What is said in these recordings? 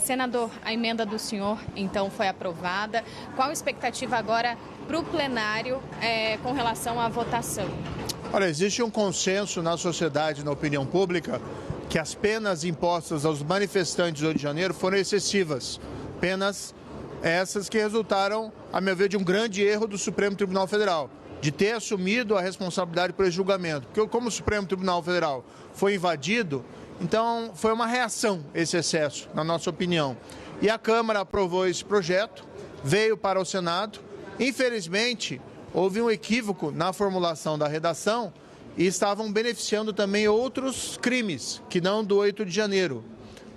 Senador, a emenda do senhor, então, foi aprovada. Qual a expectativa agora para o plenário com relação à votação? Olha, existe um consenso na sociedade, na opinião pública, que as penas impostas aos manifestantes do Rio de Janeiro foram excessivas. Penas essas que resultaram, a meu ver, de um grande erro do Supremo Tribunal Federal, de ter assumido a responsabilidade por esse julgamento. Porque como o Supremo Tribunal Federal foi invadido, então foi uma reação a esse excesso, na nossa opinião. E a Câmara aprovou esse projeto, veio para o Senado. Infelizmente, houve um equívoco na formulação da redação e estavam beneficiando também outros crimes, que não do 8 de janeiro.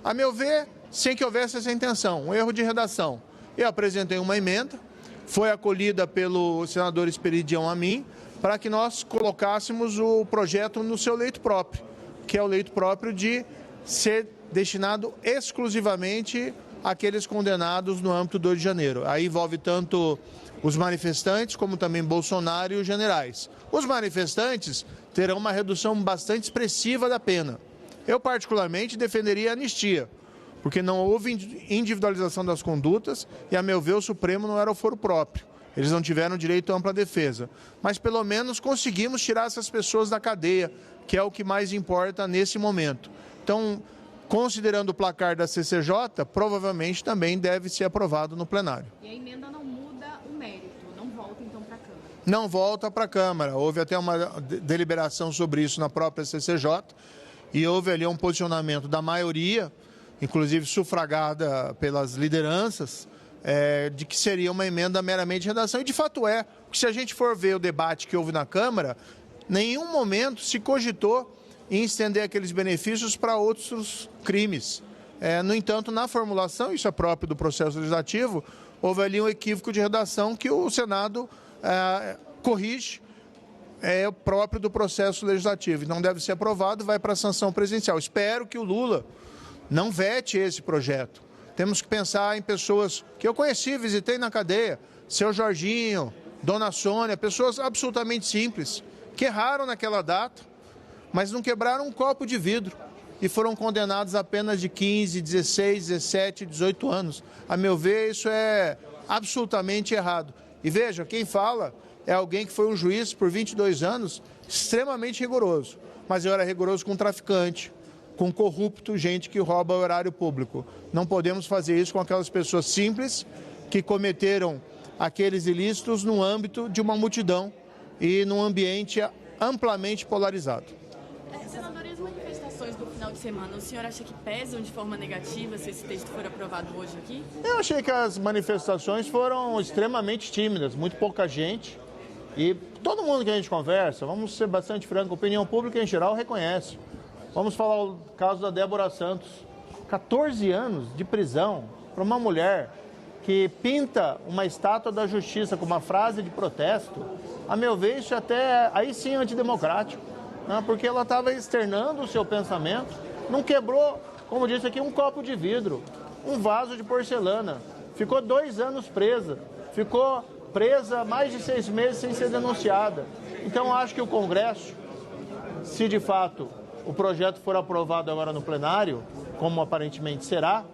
A meu ver, sem que houvesse essa intenção, um erro de redação. Eu apresentei uma emenda, foi acolhida pelo senador Esperidião Amin, para que nós colocássemos o projeto no seu leito próprio, que é o leito próprio de ser destinado exclusivamente àqueles condenados no âmbito do 8 de janeiro. Aí envolve tanto os manifestantes como também Bolsonaro e os generais. Os manifestantes terão uma redução bastante expressiva da pena. Eu, particularmente, defenderia a anistia, porque não houve individualização das condutas e, a meu ver, o Supremo não era o foro próprio. Eles não tiveram direito à ampla defesa. Mas, pelo menos, conseguimos tirar essas pessoas da cadeia, que é o que mais importa nesse momento. Então, considerando o placar da CCJ, provavelmente também deve ser aprovado no plenário. E a emenda não muda o mérito, não volta, então, para a Câmara? Não volta para a Câmara. Houve até uma deliberação sobre isso na própria CCJ e houve ali um posicionamento da maioria, inclusive sufragada pelas lideranças, de que seria uma emenda meramente de redação. E de fato é, porque se a gente for ver o debate que houve na Câmara, nenhum momento se cogitou em estender aqueles benefícios para outros crimes. No entanto, na formulação, isso é próprio do processo legislativo, houve ali um equívoco de redação que o Senado corrige, é próprio do processo legislativo. Não deve ser aprovado, vai para a sanção presidencial. Espero que o Lula não vete esse projeto. Temos que pensar em pessoas que eu conheci, visitei na cadeia, seu Jorginho, Dona Sônia, pessoas absolutamente simples, que erraram naquela data, mas não quebraram um copo de vidro e foram condenados a apenas de 15, 16, 17, 18 anos. A meu ver, isso é absolutamente errado. E veja, quem fala é alguém que foi um juiz por 22 anos, extremamente rigoroso. Mas eu era rigoroso com traficante, com corrupto, gente que rouba o erário público. Não podemos fazer isso com aquelas pessoas simples que cometeram aqueles ilícitos no âmbito de uma multidão e num ambiente amplamente polarizado. Senador, e as manifestações do final de semana, o senhor acha que pesam de forma negativa se esse texto for aprovado hoje aqui? Eu achei que as manifestações foram extremamente tímidas, muito pouca gente. E todo mundo que a gente conversa, vamos ser bastante franco, a opinião pública em geral reconhece. Vamos falar o caso da Débora Santos. 14 anos de prisão para uma mulher que pinta uma estátua da justiça com uma frase de protesto. A meu ver, isso até aí sim é antidemocrático, né? Porque ela estava externando o seu pensamento, não quebrou, como disse aqui, um copo de vidro, um vaso de porcelana. Ficou 2 anos presa, ficou presa mais de 6 meses sem ser denunciada. Então, acho que o Congresso, se de fato o projeto for aprovado agora no plenário, como aparentemente será,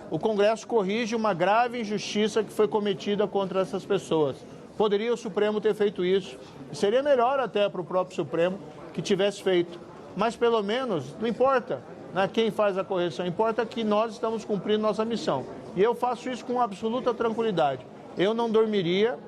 o Congresso corrige uma grave injustiça que foi cometida contra essas pessoas. Poderia o Supremo ter feito isso. Seria melhor até para o próprio Supremo que tivesse feito. Mas, pelo menos, não importa, né, quem faz a correção, importa que nós estamos cumprindo nossa missão. E eu faço isso com absoluta tranquilidade. Eu não dormiria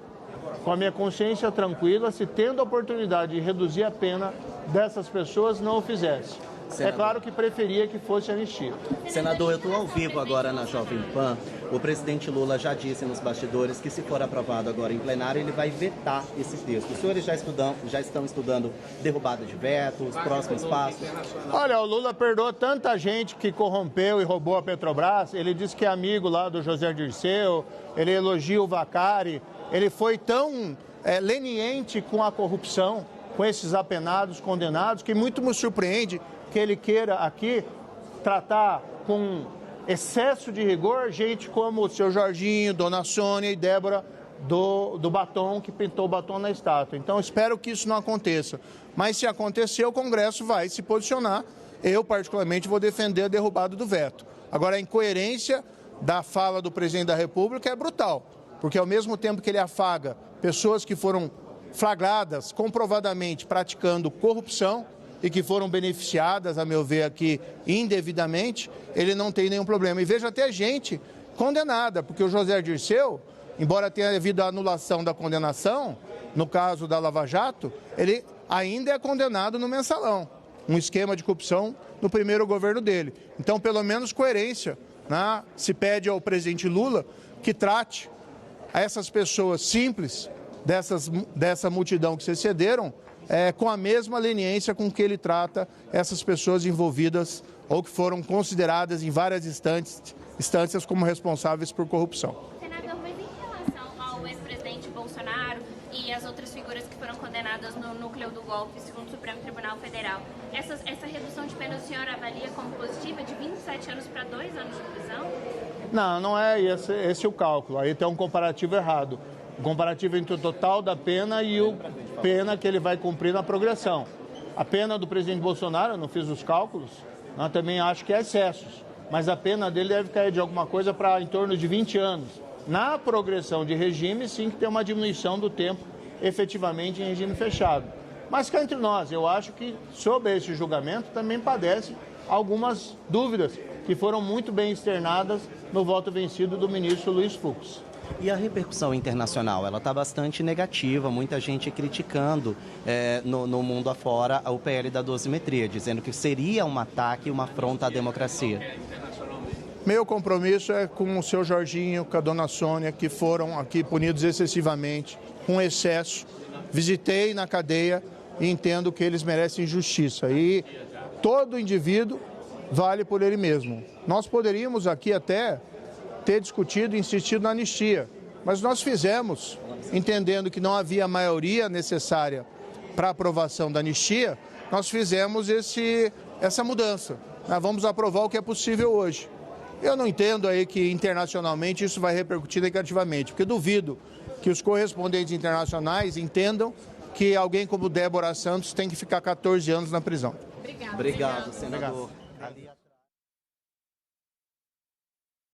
com a minha consciência tranquila se, tendo a oportunidade de reduzir a pena dessas pessoas, não o fizesse. Senador. É claro que preferia que fosse anistia. Senador, eu estou ao vivo agora na Jovem Pan. O presidente Lula já disse nos bastidores que, se for aprovado agora em plenário, ele vai vetar esse texto. Os senhores já estão estudando derrubada de veto, os próximos passos? Olha, o Lula perdoou tanta gente que corrompeu e roubou a Petrobras. Ele disse que é amigo lá do José Dirceu, ele elogia o Vacari. Ele foi tão leniente com a corrupção, com esses apenados, condenados, que muito me surpreende que ele queira aqui tratar com excesso de rigor gente como o seu Jorginho, Dona Sônia e Débora do batom, que pintou o batom na estátua. Então, espero que isso não aconteça. Mas, se acontecer, o Congresso vai se posicionar. Eu, particularmente, vou defender a derrubada do veto. Agora, a incoerência da fala do presidente da República é brutal, porque ao mesmo tempo que ele afaga pessoas que foram flagradas comprovadamente praticando corrupção e que foram beneficiadas, a meu ver aqui, indevidamente, ele não tem nenhum problema. E vejo até gente condenada, porque o José Dirceu, embora tenha havido a anulação da condenação, no caso da Lava Jato, ele ainda é condenado no mensalão, um esquema de corrupção no primeiro governo dele. Então, pelo menos coerência, né? Se pede ao presidente Lula que trate essas pessoas simples, dessa multidão que se excederam, com a mesma leniência com que ele trata essas pessoas envolvidas ou que foram consideradas em várias instâncias como responsáveis por corrupção. Senador, mas em relação ao ex-presidente Bolsonaro e as outras figuras que foram condenadas no núcleo do golpe, segundo o Supremo Tribunal Federal, essa redução de pena o senhor avalia como positiva, de 27 anos para 2 anos de prisão? Não é esse o cálculo. Aí tem um comparativo errado. O comparativo entre o total da pena e o pena que ele vai cumprir na progressão. A pena do presidente Bolsonaro, eu não fiz os cálculos, eu também acho que é excessos, mas a pena dele deve cair de alguma coisa para em torno de 20 anos. Na progressão de regime, sim que tem uma diminuição do tempo efetivamente em regime fechado. Mas cá entre nós, eu acho que sobre esse julgamento também padece algumas dúvidas que foram muito bem externadas no voto vencido do ministro Luiz Fux. E a repercussão internacional, ela está bastante negativa, muita gente criticando no mundo afora o PL da dosimetria, dizendo que seria um ataque e uma afronta à democracia. Meu compromisso é com o seu Jorginho, com a dona Sônia, que foram aqui punidos excessivamente, com excesso. Visitei na cadeia e entendo que eles merecem justiça. E todo indivíduo vale por ele mesmo. Nós poderíamos aqui até ter discutido e insistido na anistia, mas nós fizemos, entendendo que não havia maioria necessária para a aprovação da anistia, nós fizemos essa mudança. Nós vamos aprovar o que é possível hoje. Eu não entendo aí que internacionalmente isso vai repercutir negativamente, porque duvido que os correspondentes internacionais entendam que alguém como Débora Santos tem que ficar 14 anos na prisão. Obrigado, senador. Obrigado.